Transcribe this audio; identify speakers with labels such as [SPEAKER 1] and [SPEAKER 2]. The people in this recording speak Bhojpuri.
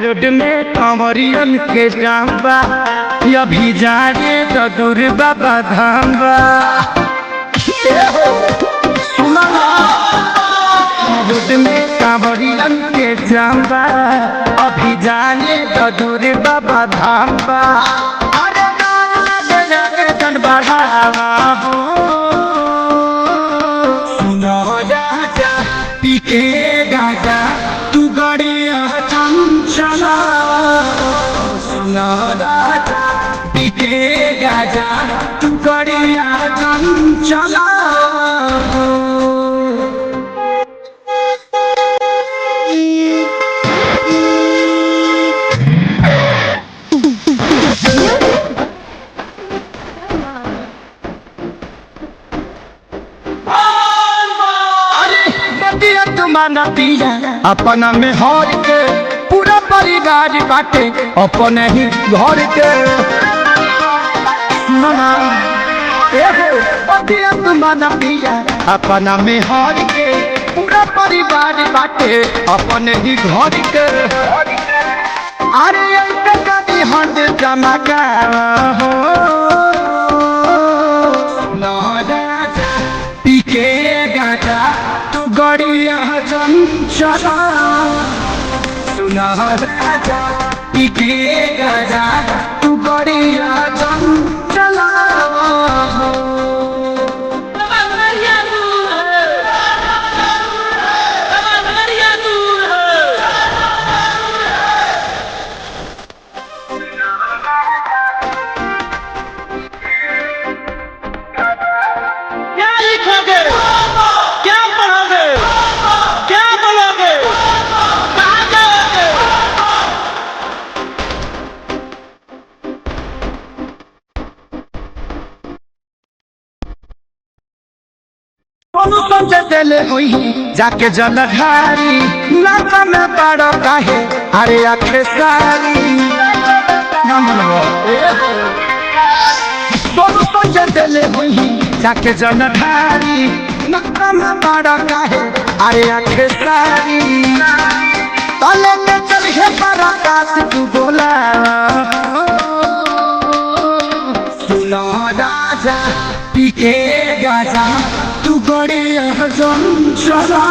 [SPEAKER 1] रोड में कंवरियन के जाम्बा अभी जाने तो दूर बाबा धाम्बा सुना रोड में कंवरियन के जाम्बा अभी जाने तो दूर बाबा धाम्बा जन बढ़ावा हो सुनो राजा पीके गाजा तू गड़िया चंचला सुनो राजा पीके गाजा तू गड़िया चंचला अपना में हर के पूरा परिवार बाटे अपने ही घर के अपना में हर के पूरा परिवार बाटे अपने ही घर के अरे कभी हंड जमा हो पीके गाजा तू गड़िया चंचला सुना राजा पीके गाजा तू गड़िया चंचला दिले हुई जाके जलधारी लाका में बड़ा काहे अरे आखे सारी दिले हुई जाके जलधारी लाका में बड़ा काहे अरे आखे सारी तले में चल है बड़ा काश तू बोला सुनो राजा पीके गाजा तू गड़िया चंचला